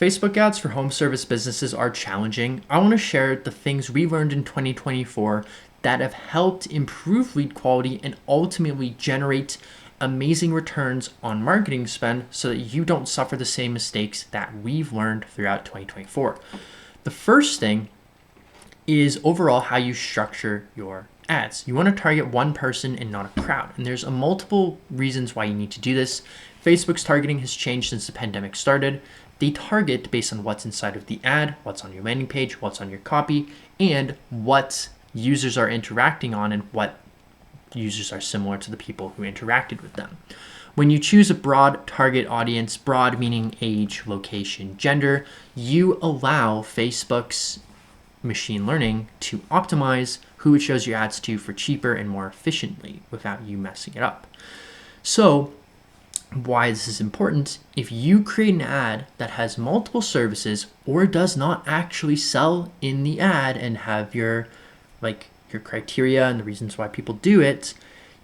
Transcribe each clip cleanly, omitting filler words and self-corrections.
Facebook ads for home service businesses are challenging, I want to share the things we learned in 2024 that have helped improve lead quality and ultimately generate amazing returns on marketing spend so that you don't suffer the same mistakes that we've learned throughout 2024. The first thing is overall how you structure your ads. You want to target one person and not a crowd. And there's multiple reasons why you need to do this. Facebook's targeting has changed since the pandemic started. They target based on what's inside of the ad, what's on your landing page, what's on your copy, and what users are interacting on and what users are similar to the people who interacted with them. When you choose a broad target audience, broad meaning age, location, gender, you allow Facebook's machine learning to optimize who it shows your ads to for cheaper and more efficiently without you messing it up. So why this is important, if you create an ad that has multiple services or does not actually sell in the ad and have your criteria and the reasons why people do it,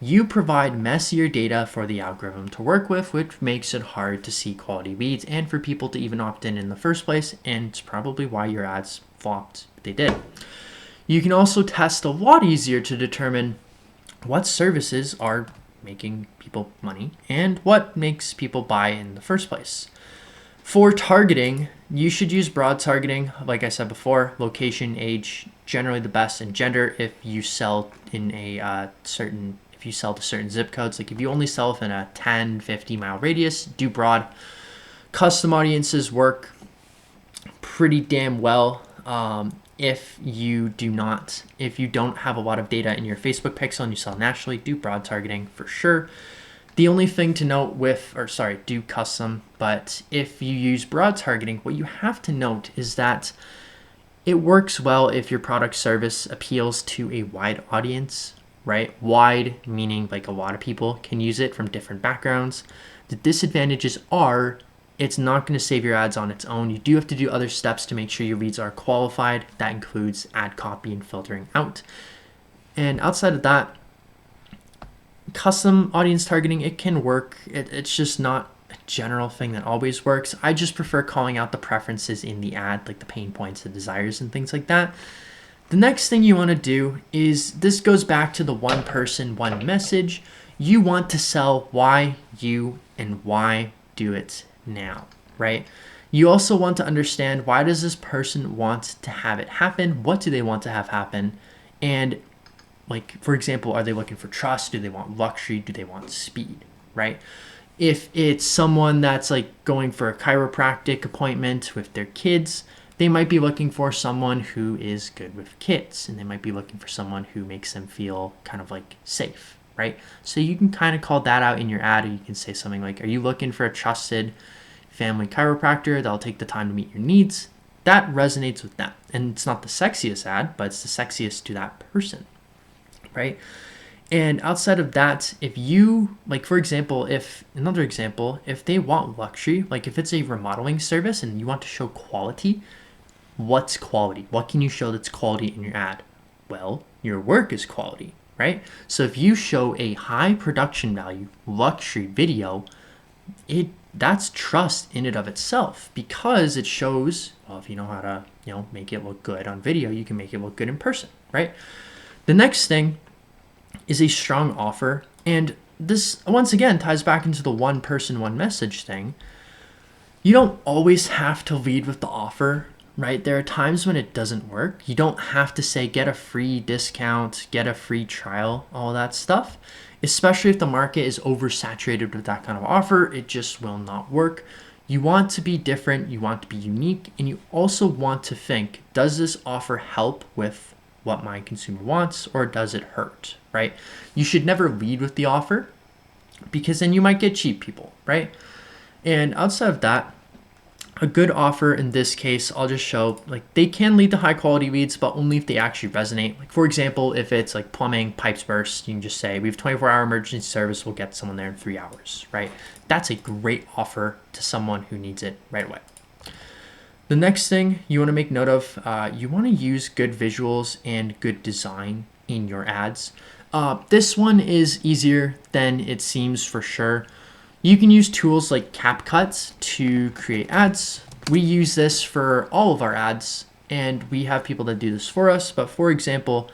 you provide messier data for the algorithm to work with, which makes it hard to see quality leads and for people to even opt in the first place, and it's probably why your ads flopped. They did. You can also test a lot easier to determine what services are making people money and what makes people buy in the first place. For targeting, you should use broad targeting. Like I said before, location, age, generally the best, and gender if you sell in if you sell to certain zip codes. Like if you only sell within a 10, 50 mile radius, do broad. Custom audiences work pretty damn well. If you don't have a lot of data in your Facebook pixel and you sell nationally, do broad targeting for sure. The only thing to note do custom, but if you use broad targeting, what you have to note is that it works well if your product service appeals to a wide audience, right? Wide meaning like a lot of people can use it from different backgrounds. The disadvantages are it's not going to save your ads on its own. You do have to do other steps to make sure your leads are qualified. That includes ad copy and filtering out. And outside of that, custom audience targeting, it can work. It's just not a general thing that always works. I just prefer calling out the preferences in the ad, like the pain points, the desires, and things like that. The next thing you want to do is, this goes back to the one person, one message. You want to sell why you and why do it now, right? You also want to understand, why does this person want to have it happen? What do they want to have happen? And like, for example, are they looking for trust? Do they want luxury? Do they want speed, right? If it's someone that's like going for a chiropractic appointment with their kids, they might be looking for someone who is good with kids, and they might be looking for someone who makes them feel kind of like safe, right? So you can kind of call that out in your ad, or you can say something like, are you looking for a trusted family chiropractor that'll take the time to meet your needs? That resonates with them. And it's not the sexiest ad, but it's the sexiest to that person, right? And outside of that, if you, like, for example, if they want luxury, like if it's a remodeling service and you want to show quality, what's quality? What can you show that's quality in your ad? Well, your work is quality, right? So if you show a high production value luxury video, that's trust in and of itself, because it shows, well, if you know how to, make it look good on video, you can make it look good in person, right? The next thing is a strong offer. And this, once again, ties back into the one person, one message thing. You don't always have to lead with the offer, right? There are times when it doesn't work. You don't have to say, get a free discount, get a free trial, all that stuff. Especially if the market is oversaturated with that kind of offer, it just will not work. You want to be different, you want to be unique, and you also want to think, does this offer help with what my consumer wants, or does it hurt, right? You should never lead with the offer, because then you might get cheap people, right? And outside of that, a good offer in this case, I'll just show, like, they can lead to high quality leads, but only if they actually resonate. Like, for example, if it's like plumbing, pipes burst, you can just say, we have 24-hour emergency service, we'll get someone there in 3 hours, right? That's a great offer to someone who needs it right away. The next thing you want to make note of, you want to use good visuals and good design in your ads. This one is easier than it seems for sure. You can use tools like CapCut to create ads. we use this for all of our ads, and we have people that do this for us. But for example,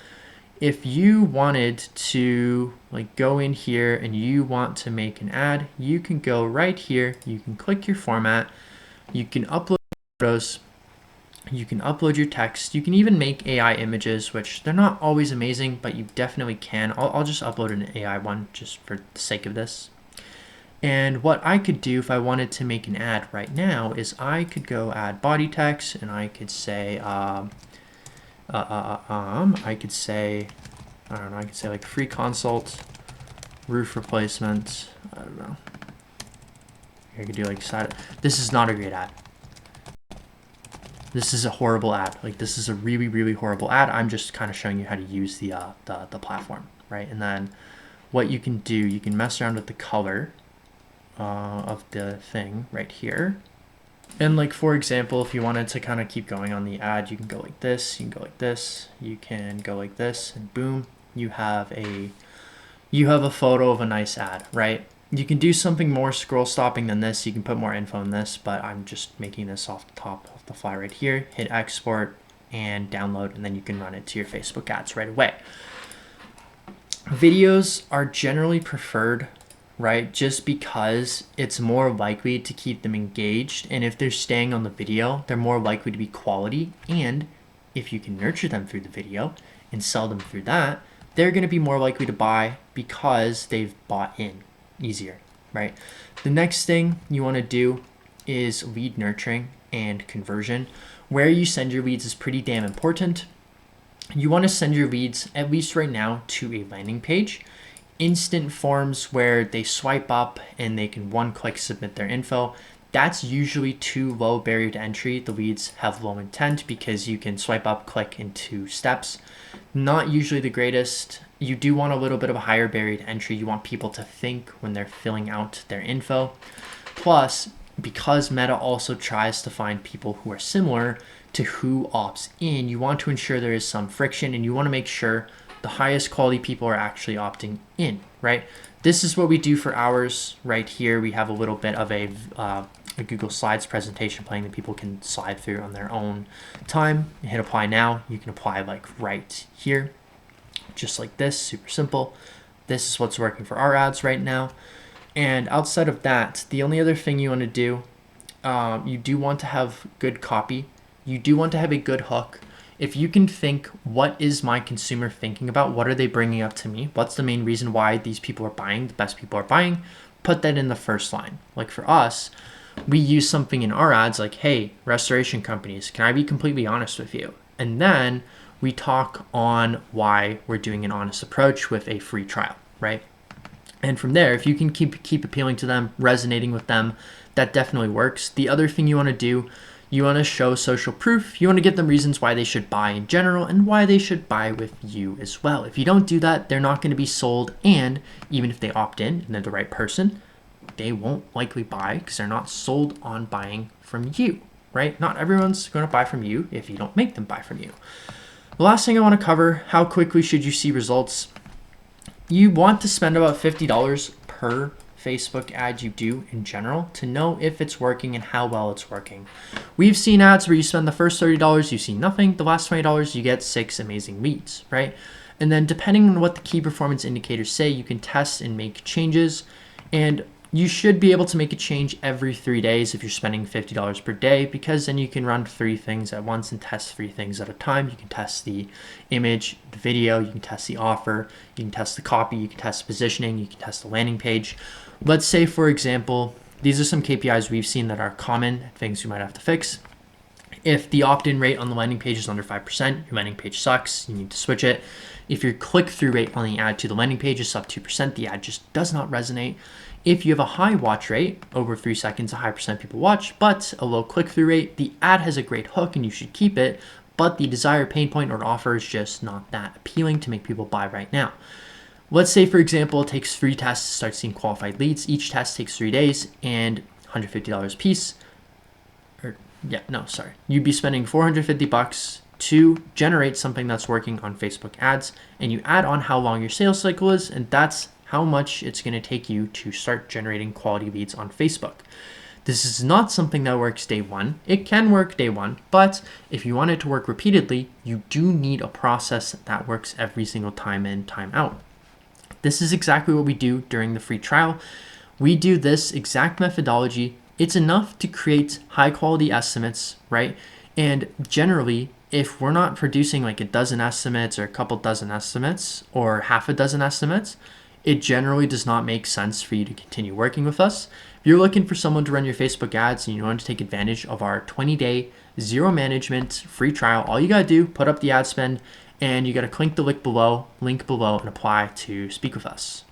if you wanted to like go in here and you want to make an ad, you can go right here, you can click your format, you can upload photos, you can upload your text, you can even make AI images, which they're not always amazing, but you definitely can. I'll just upload an AI one just for the sake of this. And what I could do if I wanted to make an ad right now is I could go add body text, and I could say, I could say, I don't know, I could say like free consult, roof replacement, I don't know. I could do like side. This is not a great ad. This is a horrible ad. Like this is a really, really horrible ad. I'm just kind of showing you how to use the platform, right? And then what you can do, you can mess around with the color of the thing right here. And like, for example, if you wanted to kind of keep going on the ad, you can go like this, you can go like this, you can go like this, and boom, you have a photo of a nice ad, right? You can do something more scroll stopping than this. You can put more info in this, but I'm just making this off the top of the fly right here. Hit export and download, and then you can run it to your Facebook ads right away. Videos are generally preferred, right? Just because it's more likely to keep them engaged. And if they're staying on the video, they're more likely to be quality. And if you can nurture them through the video and sell them through that, they're going to be more likely to buy because they've bought in easier, right? The next thing you want to do is lead nurturing and conversion. Where you send your leads is pretty damn important. You want to send your leads, at least right now, to a landing page. Instant forms where they swipe up and they can one-click submit their info. That's usually too low barrier to entry. The leads have low intent because you can swipe up, click in 2 steps. Not usually the greatest. You do want a little bit of a higher barrier to entry. You want people to think when they're filling out their info. Plus, because Meta also tries to find people who are similar to who opts in, you want to ensure there is some friction, and you want to make sure the highest quality people are actually opting in, right? This is what we do for ours right here. We have a little bit of a Google Slides presentation playing that people can slide through on their own time. You hit apply now. You can apply like right here, just like this, super simple. This is what's working for our ads right now. And outside of that, the only other thing you want to do, you do want to have good copy. You do want to have a good hook. If you can think, what is my consumer thinking about? What are they bringing up to me? What's the main reason why these people are buying, the best people are buying? Put that in the first line. Like for us, we use something in our ads like, hey, restoration companies, can I be completely honest with you? And then we talk on why we're doing an honest approach with a free trial, right? And from there, if you can keep appealing to them, resonating with them, that definitely works. The other thing you want to do, you want to show social proof. You want to give them reasons why they should buy in general and why they should buy with you as well. If you don't do that, they're not going to be sold. And even if they opt in and they're the right person, they won't likely buy because they're not sold on buying from you, right? Not everyone's going to buy from you if you don't make them buy from you. The last thing I want to cover, how quickly should you see results? You want to spend about $50 per Facebook ad you do in general to know if it's working and how well it's working. We've seen ads where you spend the first $30, you see nothing. The last $20, you get 6 amazing leads, right? And then depending on what the key performance indicators say, you can test and make changes. And you should be able to make a change every 3 days if you're spending $50 per day, because then you can run 3 things at once and test 3 things at a time. You can test the image, the video, you can test the offer, you can test the copy, you can test positioning, you can test the landing page. Let's say, for example, these are some KPIs we've seen that are common, things you might have to fix. If the opt-in rate on the landing page is under 5%, your landing page sucks, you need to switch it. If your click-through rate on the ad to the landing page is sub 2%, the ad just does not resonate. If you have a high watch rate, over 3 seconds, a high percent of people watch, but a low click-through rate, the ad has a great hook and you should keep it, but the desired pain point or offer is just not that appealing to make people buy right now. Let's say, for example, it takes 3 tests to start seeing qualified leads. Each test takes 3 days and $150 a piece. You'd be spending $450 to generate something that's working on Facebook ads, and you add on how long your sales cycle is, and that's how much it's going to take you to start generating quality leads on Facebook. This is not something that works day one. It can work day one, but if you want it to work repeatedly, you do need a process that works every single time in, time out. This is exactly what we do during the free trial. We do this exact methodology. It's enough to create high quality estimates, right? And generally, if we're not producing like a dozen estimates or a couple dozen estimates or half a dozen estimates, it generally does not make sense for you to continue working with us. If you're looking for someone to run your Facebook ads and you want to take advantage of our 20-day zero management free trial, all you got to do, put up the ad spend, and you got to click the link below and apply to speak with us.